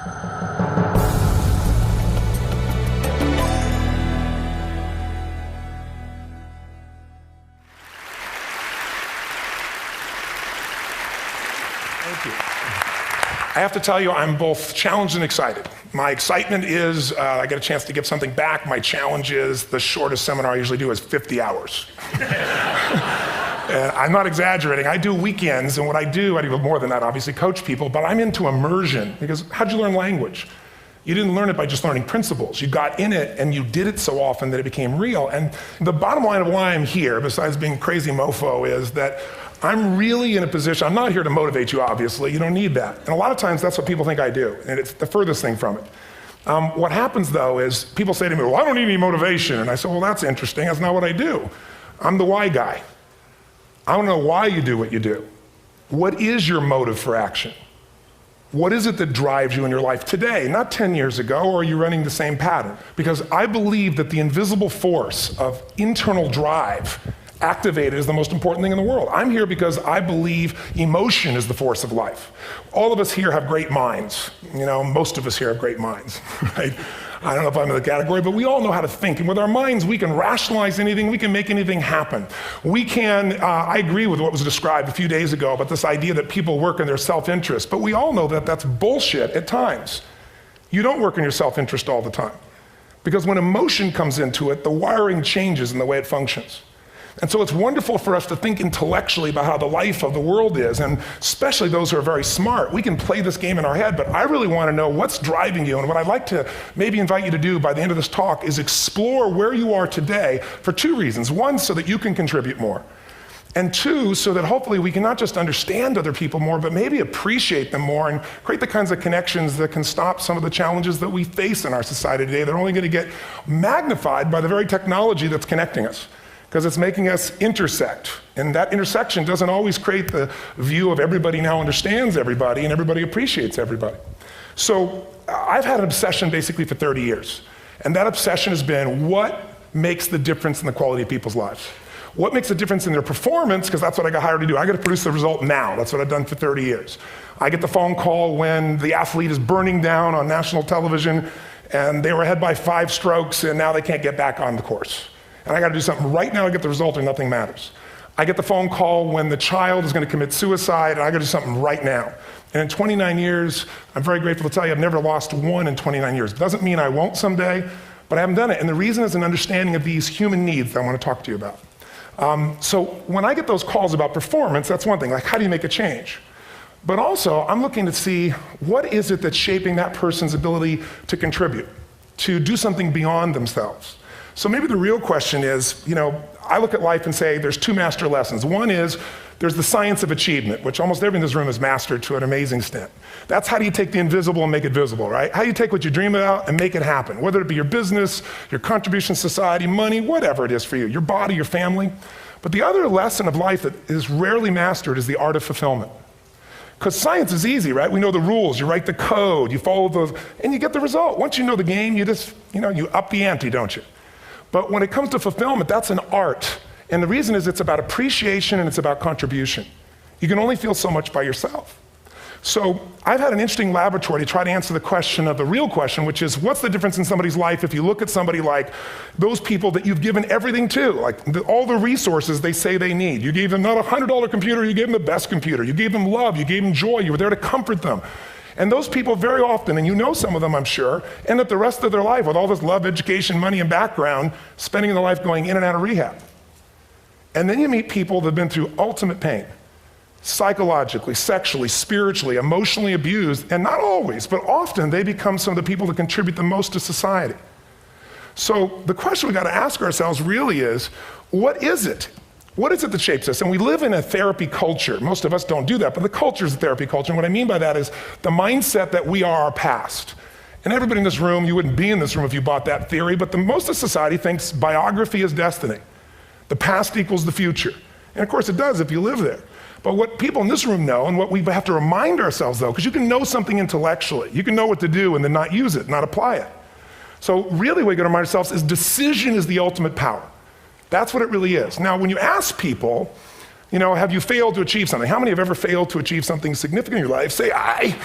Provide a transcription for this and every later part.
Thank you. I have to tell you, I'm both challenged and excited. My excitement is I get a chance to give something back. My challenge is the shortest seminar I usually do is 50 hours. And I'm not exaggerating. I do weekends, and what I do more than that, obviously, coach people, but I'm into immersion. Because how'd you learn language? You didn't learn it by just learning principles. You got in it, and you did it so often that it became real. And the bottom line of why I'm here, besides being a crazy mofo, is that I'm really in a position, I'm not here to motivate you, obviously. You don't need that. And a lot of times, that's what people think I do, and it's the furthest thing from it. What happens, though, is people say to me, well, I don't need any motivation. And I say, well, that's interesting. That's not what I do. I'm the why guy. I want to know why you do what you do. What is your motive for action? What is it that drives you in your life today, not 10 years ago, or are you running the same pattern? Because I believe that the invisible force of internal drive activated is the most important thing in the world. I'm here because I believe emotion is the force of life. All of us here have great minds. You know, most of us here have great minds, right? I don't know if I'm in the category, but we all know how to think. And with our minds, we can rationalize anything. We can make anything happen. We can, I agree with what was described a few days ago about this idea that people work in their self-interest. But we all know that that's bullshit at times. You don't work in your self-interest all the time. Because when emotion comes into it, the wiring changes in the way it functions. And so it's wonderful for us to think intellectually about how the life of the world is, and especially those who are very smart. We can play this game in our head, but I really want to know what's driving you. And what I'd like to maybe invite you to do by the end of this talk is explore where you are today for two reasons. One, so that you can contribute more. And two, so that hopefully we can not just understand other people more, but maybe appreciate them more and create the kinds of connections that can stop some of the challenges that we face in our society today. They're only going to get magnified by the very technology that's connecting us, because it's making us intersect. And that intersection doesn't always create the view of everybody now understands everybody and everybody appreciates everybody. So I've had an obsession basically for 30 years. And that obsession has been what makes the difference in the quality of people's lives? What makes a difference in their performance? Because that's what I got hired to do. I got to produce the result now. That's what I've done for 30 years. I get the phone call when the athlete is burning down on national television and they were ahead by 5 strokes and now they can't get back on the course. And I got to do something right now to get the result or nothing matters. I get the phone call when the child is going to commit suicide, and I got to do something right now. And in 29 years, I'm very grateful to tell you I've never lost one in 29 years. It doesn't mean I won't someday, but I haven't done it. And the reason is an understanding of these human needs that I want to talk to you about. So when I get those calls about performance, that's one thing, like how do you make a change? But also, I'm looking to see what is it that's shaping that person's ability to contribute, to do something beyond themselves. So maybe the real question is, you know, I look at life and say there's 2 master lessons. One is there's the science of achievement, which almost everyone in this room has mastered to an amazing extent. That's how do you take the invisible and make it visible, right? How do you take what you dream about and make it happen, whether it be your business, your contribution to society, money, whatever it is for you, your body, your family. But the other lesson of life that is rarely mastered is the art of fulfillment. Because science is easy, right? We know the rules, you write the code, you follow those, and you get the result. Once you know the game, you just, you up the ante, don't you? But when it comes to fulfillment, that's an art. And the reason is it's about appreciation and it's about contribution. You can only feel so much by yourself. So I've had an interesting laboratory to try to answer the question of the real question, which is what's the difference in somebody's life if you look at somebody like those people that you've given everything to, like all the resources they say they need. You gave them not a $100 computer, you gave them the best computer. You gave them love, you gave them joy, you were there to comfort them. And those people very often, and you know some of them I'm sure, end up the rest of their life with all this love, education, money, and background, spending their life going in and out of rehab. And then you meet people that have been through ultimate pain, psychologically, sexually, spiritually, emotionally abused, and not always, but often they become some of the people that contribute the most to society. So the question we got to ask ourselves really is, what is it? What is it that shapes us? And we live in a therapy culture. Most of us don't do that, but the culture is a therapy culture. And what I mean by that is the mindset that we are our past. And everybody in this room, you wouldn't be in this room if you bought that theory, but most of society thinks biography is destiny. The past equals the future. And of course it does if you live there. But what people in this room know, and what we have to remind ourselves though, because you can know something intellectually, you can know what to do and then not use it, not apply it. So really what we got to remind ourselves is decision is the ultimate power. That's what it really is. Now, when you ask people, have you failed to achieve something? How many have ever failed to achieve something significant in your life? Say, I.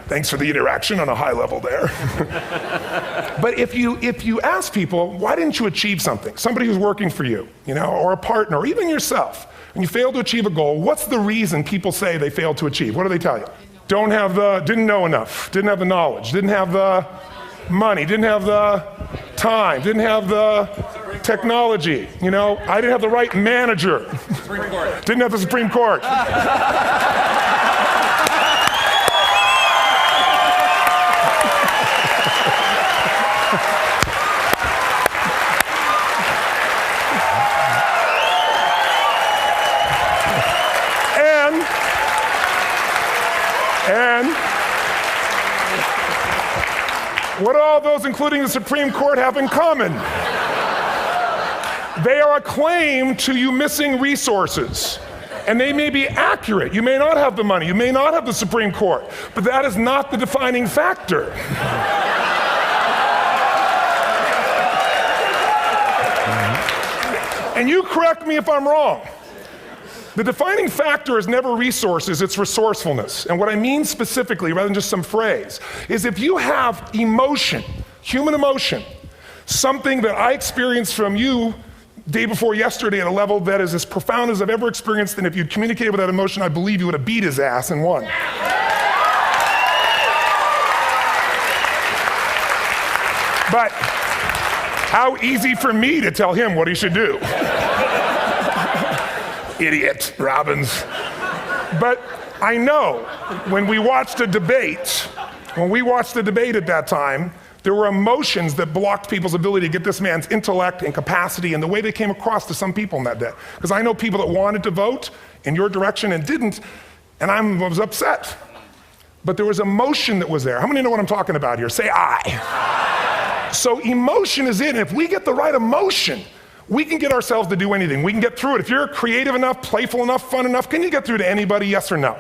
Thanks for the interaction on a high level there. But if you ask people, why didn't you achieve something? Somebody who's working for you, or a partner, or even yourself, and you fail to achieve a goal, what's the reason people say they failed to achieve? What do they tell you? Didn't know enough, didn't have the knowledge, didn't have the money, didn't have the time, didn't have the technology, I didn't have the right manager. Didn't have the Supreme Court. And what do all those, including the Supreme Court, have in common? They are a claim to you missing resources. And they may be accurate. You may not have the money. You may not have the Supreme Court. But that is not the defining factor. And you correct me if I'm wrong. The defining factor is never resources, it's resourcefulness. And what I mean specifically, rather than just some phrase, is if you have emotion, human emotion, something that I experienced from you day before yesterday at a level that is as profound as I've ever experienced, and if you'd communicated with that emotion, I believe you would have beat his ass and won. But how easy for me to tell him what he should do. Idiot, Robbins. But I know when we watched the debate at that time, there were emotions that blocked people's ability to get this man's intellect and capacity and the way they came across to some people in that day. Because I know people that wanted to vote in your direction and didn't, and I was upset. But there was emotion that was there. How many know what I'm talking about here? Say I. So emotion is it. If we get the right emotion, we can get ourselves to do anything. We can get through it. If you're creative enough, playful enough, fun enough, can you get through to anybody, yes or no?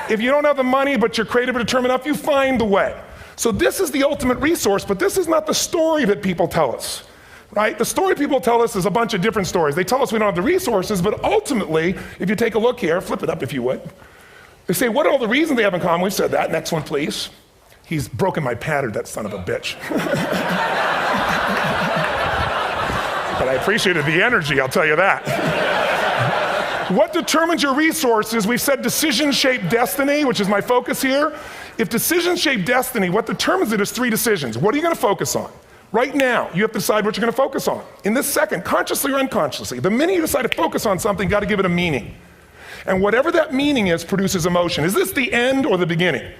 If you don't have the money, but you're creative and determined enough, you find the way. So this is the ultimate resource, but this is not the story that people tell us, right? The story people tell us is a bunch of different stories. They tell us we don't have the resources, but ultimately, if you take a look here, flip it up if you would. They say, what are all the reasons they have in common? We've said that. Next one, please. He's broken my pattern, that son of a bitch. But I appreciated the energy, I'll tell you that. What determines your resources? We've said decisions shape destiny, which is my focus here. If decisions shape destiny, what determines it is 3 decisions. What are you going to focus on? Right now, you have to decide what you're going to focus on. In this second, consciously or unconsciously, the minute you decide to focus on something, you got to give it a meaning. And whatever that meaning is produces emotion. Is this the end or the beginning?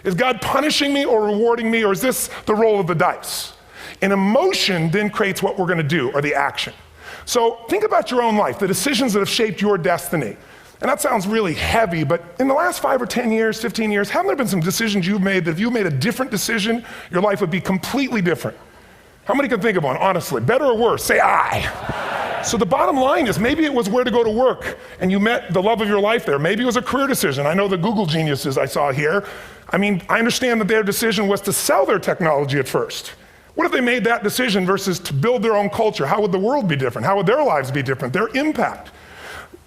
Is God punishing me or rewarding me, or is this the roll of the dice? And emotion then creates what we're going to do, or the action. So think about your own life, the decisions that have shaped your destiny. And that sounds really heavy, but in the last 5 or 10 years, 15 years, haven't there been some decisions you've made that if you made a different decision, your life would be completely different? How many can think of one, honestly? Better or worse? Say I. So the bottom line is maybe it was where to go to work and you met the love of your life there. Maybe it was a career decision. I know the Google geniuses I saw here. I understand that their decision was to sell their technology at first. What if they made that decision versus to build their own culture? How would the world be different? How would their lives be different? Their impact.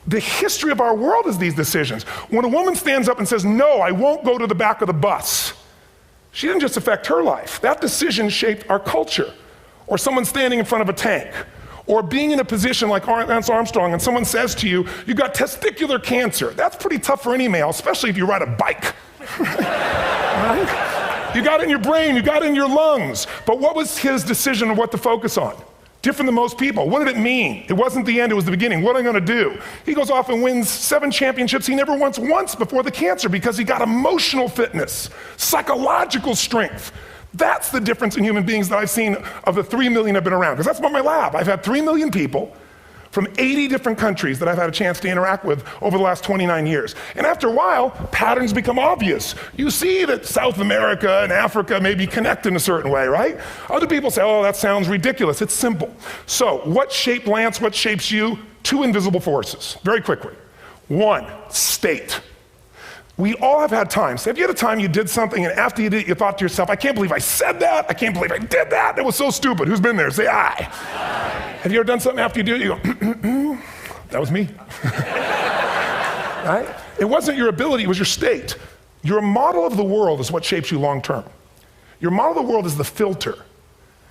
The history of our world is these decisions. When a woman stands up and says, no, I won't go to the back of the bus, she didn't just affect her life. That decision shaped our culture. Or someone standing in front of a tank. Or being in a position like Lance Armstrong and someone says to you, you got testicular cancer. That's pretty tough for any male, especially if you ride a bike. Right? You got it in your brain, you got it in your lungs. But what was his decision of what to focus on? Different than most people. What did it mean? It wasn't the end, it was the beginning. What am I gonna do? He goes off and wins 7 championships he never won once before the cancer because he got emotional fitness, psychological strength. That's the difference in human beings that I've seen of the 3 million I've been around. Because that's what my lab. I've had 3 million people from 80 different countries that I've had a chance to interact with over the last 29 years. And after a while, patterns become obvious. You see that South America and Africa maybe connect in a certain way, right? Other people say, oh, that sounds ridiculous. It's simple. So what shaped Lance, what shapes you? 2 invisible forces, very quickly. 1, state. We all have had times. Have you had a time you did something and after you did it, you thought to yourself, I can't believe I said that. I can't believe I did that. That was so stupid. Who's been there? Say I. Have you ever done something after you do it, you go, that was me. Right? It wasn't your ability, it was your state. Your model of the world is what shapes you long term. Your model of the world is the filter.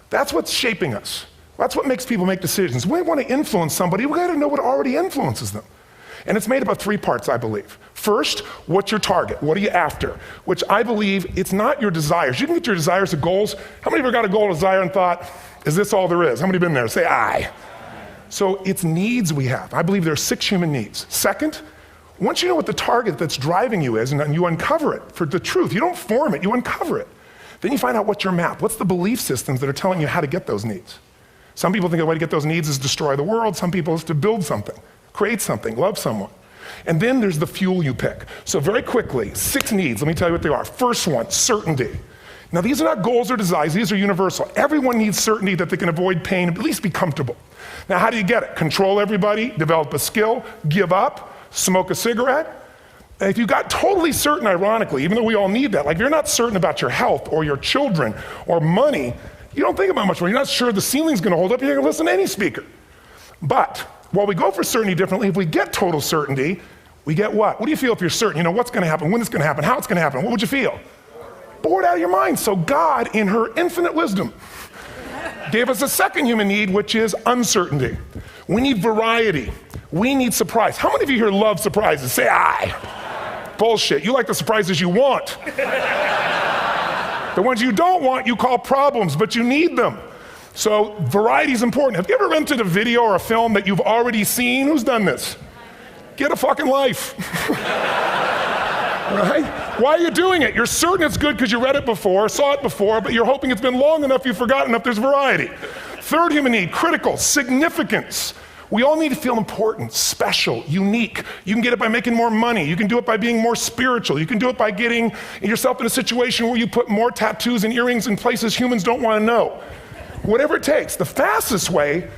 That's what's shaping us. That's what makes people make decisions. When we want to influence somebody, we got to know what already influences them. And it's made up of 3 parts, I believe. First, what's your target? What are you after? Which I believe it's not your desires. You can get your desires to goals. How many of you got a goal, desire, and thought, is this all there is? How many have been there? Say aye. So it's needs we have. I believe there are 6 human needs. Second, once you know what the target that's driving you is, and you uncover it for the truth, you don't form it, you uncover it. Then you find out what's your map. What's the belief systems that are telling you how to get those needs? Some people think the way to get those needs is destroy the world. Some people is to build something, create something, love someone. And then there's the fuel you pick. So very quickly, 6 needs, let me tell you what they are. First one, certainty. Now these are not goals or desires, these are universal. Everyone needs certainty that they can avoid pain, at least be comfortable. Now how do you get it? Control everybody, develop a skill, give up, smoke a cigarette. And if you got totally certain, ironically, even though we all need that, like if you're not certain about your health or your children or money, you don't think about much more. You're not sure the ceiling's gonna hold up, you're gonna listen to any speaker. But while we go for certainty differently, if we get total certainty, we get what? What do you feel if you're certain? You know what's gonna happen, when it's gonna happen, how it's gonna happen, what would you feel? Bored out of your mind. So God, in her infinite wisdom, gave us a second human need, which is uncertainty. We need variety. We need surprise. How many of you here love surprises? Say aye. Bullshit. You like the surprises you want. The ones you don't want, you call problems, but you need them. So variety is important. Have you ever rented a video or a film that you've already seen? Who's done this? Get a fucking life. Right? Why are you doing it? You're certain it's good because you read it before, saw it before, but you're hoping it's been long enough you've forgotten enough there's variety. Third human need, critical, significance. We all need to feel important, special, unique. You can get it by making more money. You can do it by being more spiritual. You can do it by getting yourself in a situation where you put more tattoos and earrings in places humans don't want to know. Whatever it takes. The fastest way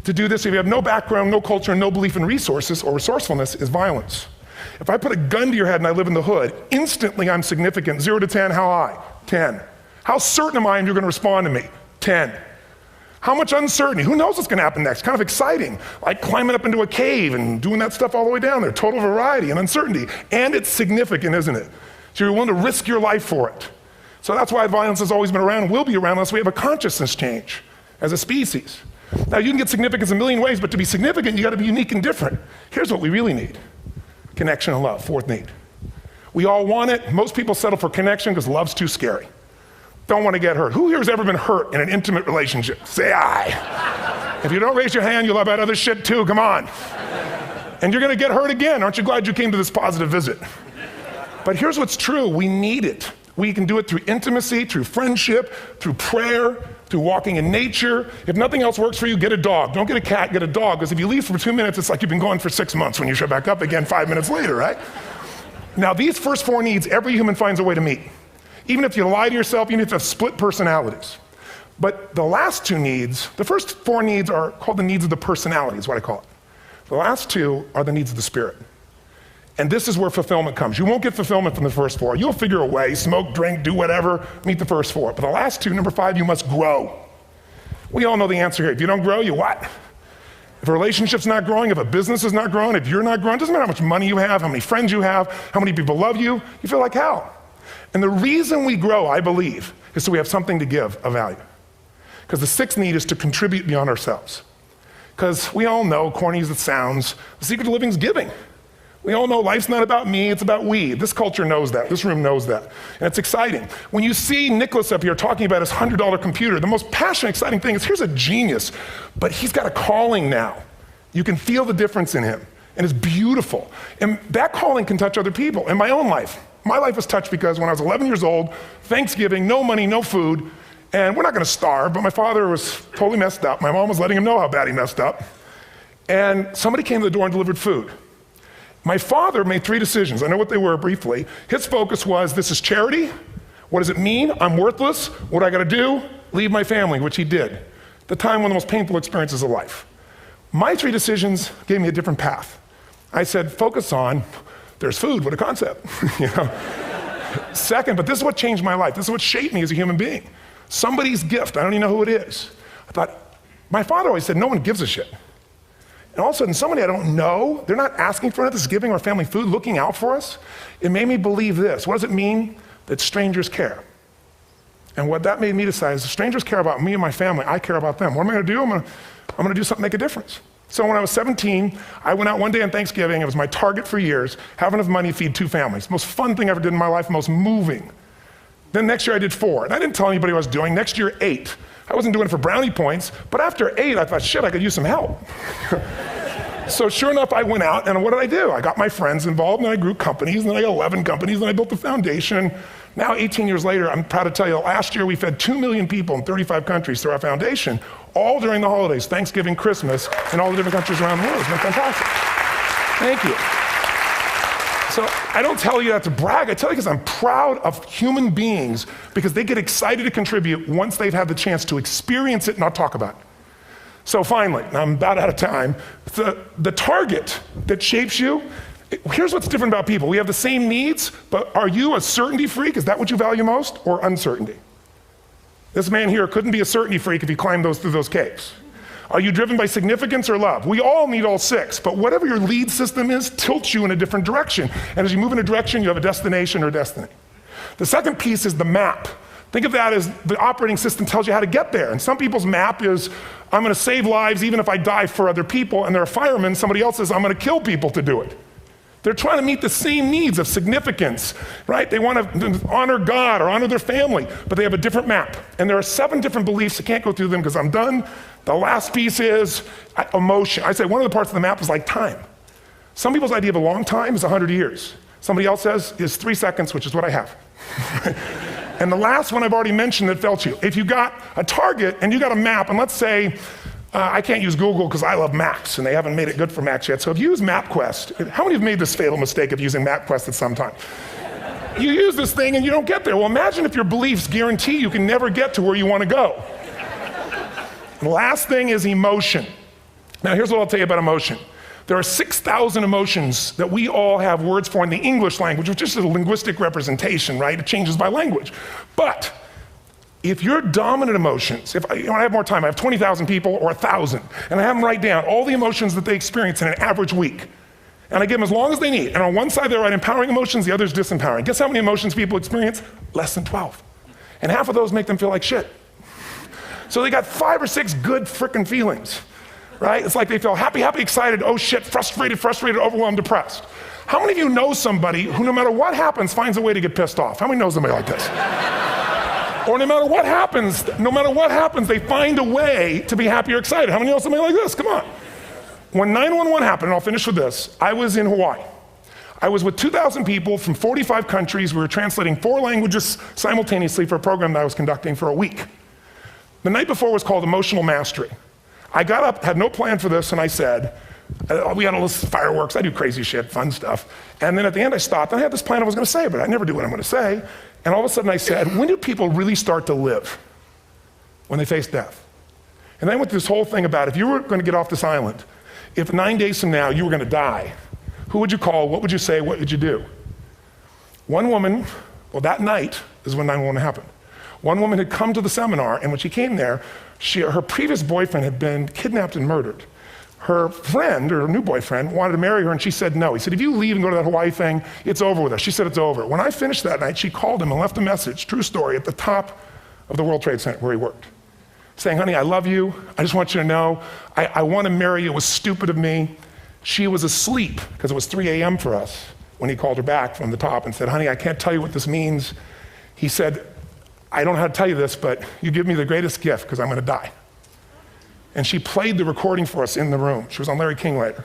to do this, if you have no background, no culture, and no belief in resources or resourcefulness, is violence. If I put a gun to your head and I live in the hood, instantly I'm significant. 0 to 10, how high? 10. How certain am I you're going to respond to me? 10. How much uncertainty? Who knows what's going to happen next? Kind of exciting, like climbing up into a cave and doing that stuff all the way down there. Total variety and uncertainty. And it's significant, isn't it? So you're willing to risk your life for it. So that's why violence has always been around and will be around unless we have a consciousness change as a species. Now you can get significance a million ways, but to be significant, you got to be unique and different. Here's what we really need. Connection and love, fourth need. We all want it. Most people settle for connection because love's too scary. Don't want to get hurt. Who here has ever been hurt in an intimate relationship? Say aye. If you don't raise your hand, you'll have about other shit too, come on. And you're going to get hurt again. Aren't you glad you came to this positive visit? But here's what's true, we need it. We can do it through intimacy, through friendship, through prayer, through walking in nature. If nothing else works for you, get a dog. Don't get a cat, get a dog, because if you leave for 2 minutes, it's like you've been gone for 6 months when you show back up again 5 minutes later, right? Now these first 4 needs, every human finds a way to meet. Even if you lie to yourself, even if you have split personalities. But the last 2 needs, the first 4 needs are called the needs of the personality, is what I call it. The last 2 are the needs of the spirit. And this is where fulfillment comes. You won't get fulfillment from the first 4. You'll figure a way, smoke, drink, do whatever, meet the first 4. But the last 2, number 5, you must grow. We all know the answer here. If you don't grow, you what? If a relationship's not growing, if a business is not growing, if you're not growing, it doesn't matter how much money you have, how many friends you have, how many people love you, you feel like hell. And the reason we grow, I believe, is so we have something to give of value. Because the 6th need is to contribute beyond ourselves. Because we all know, corny as it sounds, the secret to living is giving. We all know life's not about me, it's about we. This culture knows that, this room knows that. And it's exciting. When you see Nicholas up here talking about his $100 computer, the most passionate, exciting thing is here's a genius, but he's got a calling now. You can feel the difference in him, and it's beautiful. And that calling can touch other people. In my own life, my life was touched because when I was 11 years old, Thanksgiving, no money, no food, and we're not gonna starve, but my father was totally messed up. My mom was letting him know how bad he messed up. And somebody came to the door and delivered food. My father made 3 decisions. I know what they were briefly. His focus was, this is charity. What does it mean? I'm worthless. What do I gotta do? Leave my family, which he did. At the time, one of the most painful experiences of life. My 3 decisions gave me a different path. I said, focus on, there's food, what a concept. You know? Second, but this is what changed my life. This is what shaped me as a human being. Somebody's gift, I don't even know who it is. I thought, my father always said, no one gives a shit. And all of a sudden, somebody I don't know, they're not asking for this, giving our family food, looking out for us. It made me believe this. What does it mean? That strangers care. And what that made me decide is if strangers care about me and my family, I care about them. What am I gonna do? I'm gonna do something to make a difference. So when I was 17, I went out one day on Thanksgiving. It was my target for years, have enough money to feed 2 families. Most fun thing I ever did in my life, most moving. Then next year I did 4, and I didn't tell anybody what I was doing. Next year, 8. I wasn't doing it for brownie points, but after 8, I thought, shit, I could use some help. So sure enough, I went out, and what did I do? I got my friends involved, and I grew companies, and then I got 11 companies, and I built the foundation. Now, 18 years later, I'm proud to tell you, last year we fed 2 million people in 35 countries through our foundation, all during the holidays, Thanksgiving, Christmas, in all the different countries around the world. It's been fantastic. Thank you. So I don't tell you that to brag, I tell you because I'm proud of human beings because they get excited to contribute once they've had the chance to experience it, not talk about it. So finally, I'm about out of time, the target that shapes you, here's what's different about people. We have the same needs, but are you a certainty freak? Is that what you value most, or uncertainty? This man here couldn't be a certainty freak if he climbed through those caves. Are you driven by significance or love? We all need all 6, but whatever your lead system is tilts you in a different direction. And as you move in a direction, you have a destination or destiny. The second piece is the map. Think of that as the operating system tells you how to get there. And some people's map is, I'm gonna save lives even if I die for other people, and they're a fireman. Somebody else says, I'm gonna kill people to do it. They're trying to meet the same needs of significance, right? They want to honor God or honor their family, but they have a different map. And there are 7 different beliefs. I can't go through them because I'm done. The last piece is emotion. I say one of the parts of the map is like time. Some people's idea of a long time is 100 years. Somebody else says is 3 seconds, which is what I have. And the last one I've already mentioned that felt you. If you got a target and you got a map, and let's say, I can't use Google because I love maps, and they haven't made it good for Macs yet. So if you use MapQuest, how many have made this fatal mistake of using MapQuest at some time? You use this thing and you don't get there. Well, imagine if your beliefs guarantee you can never get to where you want to go. The last thing is emotion. Now here's what I'll tell you about emotion. There are 6,000 emotions that we all have words for in the English language, which is a linguistic representation, right? It changes by language. But if your dominant emotions, if I have more time, I have 20,000 people or 1,000, and I have them write down all the emotions that they experience in an average week. And I give them as long as they need. And on one side they write empowering emotions, the other is disempowering. Guess how many emotions people experience? Less than 12. And half of those make them feel like shit. So they got 5 or 6 good frickin' feelings, right? It's like they feel happy, happy, excited, oh shit, frustrated, overwhelmed, depressed. How many of you know somebody who no matter what happens finds a way to get pissed off? How many know somebody like this? Or no matter what happens, they find a way to be happy or excited. How many know somebody like this? Come on. When 911 happened, and I'll finish with this, I was in Hawaii. I was with 2,000 people from 45 countries. We were translating 4 languages simultaneously for a program that I was conducting for a week. The night before was called Emotional Mastery. I got up, had no plan for this, and I said, we had all this fireworks, I do crazy shit, fun stuff. And then at the end I stopped, and I had this plan I was gonna say, but I never do what I'm gonna say. And all of a sudden I said, when do people really start to live? When they face death. And then I went through this whole thing about if you were gonna get off this island, if 9 days from now you were gonna die, who would you call, what would you say, what would you do? One woman, well that night is when 911 happened. One woman had come to the seminar, and when she came there, her previous boyfriend had been kidnapped and murdered. Her friend, or her new boyfriend, wanted to marry her, and she said no. He said, if you leave and go to that Hawaii thing, it's over with us. She said it's over. When I finished that night, she called him and left a message, true story, at the top of the World Trade Center where he worked, saying, honey, I love you. I just want you to know, I want to marry you. It was stupid of me. She was asleep, because it was 3 a.m. for us, when he called her back from the top and said, honey, I can't tell you what this means. He said, I don't know how to tell you this, but you give me the greatest gift, because I'm going to die. And she played the recording for us in the room. She was on Larry King later.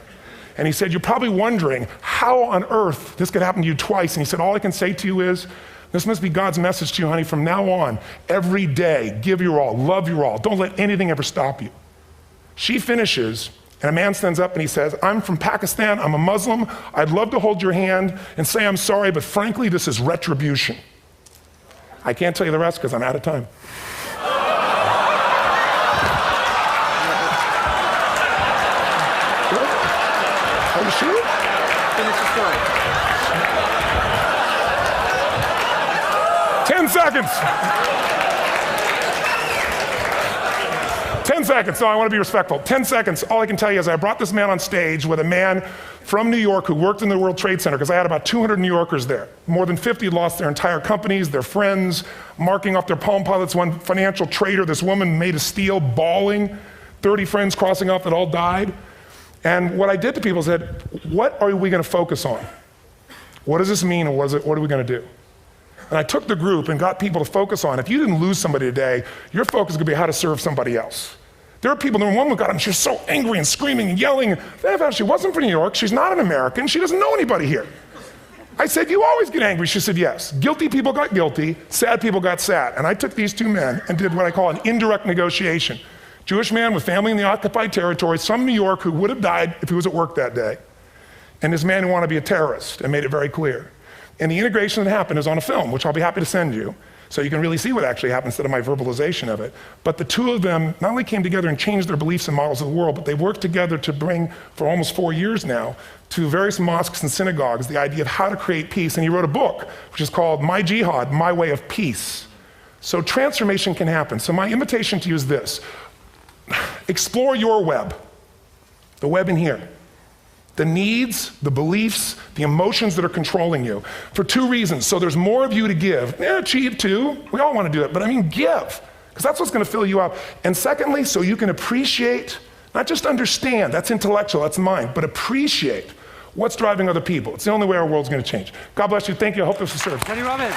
And he said, you're probably wondering how on earth this could happen to you twice. And he said, all I can say to you is, this must be God's message to you, honey. From now on, every day, give your all, love your all. Don't let anything ever stop you. She finishes, and a man stands up and he says, I'm from Pakistan, I'm a Muslim. I'd love to hold your hand and say I'm sorry, but frankly, this is retribution. I can't tell you the rest because I'm out of time. Are you sure? Finish the story. 10 seconds. 10 seconds. No, I want to be respectful. 10 seconds. All I can tell you is I brought this man on stage with a man from New York who worked in the World Trade Center, because I had about 200 New Yorkers there. More than 50 lost their entire companies, their friends, marking off their Palm Pilots. One financial trader, this woman made of steel, bawling. 30 friends crossing off that all died. And what I did to people is said, what are we going to focus on? What does this mean, and what are we going to do? And I took the group and got people to focus on, if you didn't lose somebody today, your focus is going to be how to serve somebody else. There are people, the woman got up, she was so angry and screaming and yelling. She wasn't from New York, she's not an American, she doesn't know anybody here. I said, you always get angry. She said, yes. Guilty people got guilty, sad people got sad. And I took these two men and did what I call an indirect negotiation. Jewish man with family in the occupied territories, from New York, who would have died if he was at work that day. And this man who wanted to be a terrorist, and made it very clear. And the integration that happened is on a film, which I'll be happy to send you, so you can really see what actually happened instead of my verbalization of it. But the two of them not only came together and changed their beliefs and models of the world, but they worked together to bring, for almost 4 years now, to various mosques and synagogues, the idea of how to create peace. And he wrote a book, which is called My Jihad, My Way of Peace. So transformation can happen. So my invitation to you is this. Explore your web, the web in here. The needs, the beliefs, the emotions that are controlling you, for two reasons. So there's more of you to give. Achieve too, we all want to do it, but I mean give, because that's what's going to fill you up. And secondly, so you can appreciate, not just understand, that's intellectual, that's mind, but appreciate what's driving other people. It's the only way our world's going to change. God bless you, thank you, I hope this will serve. Robbins.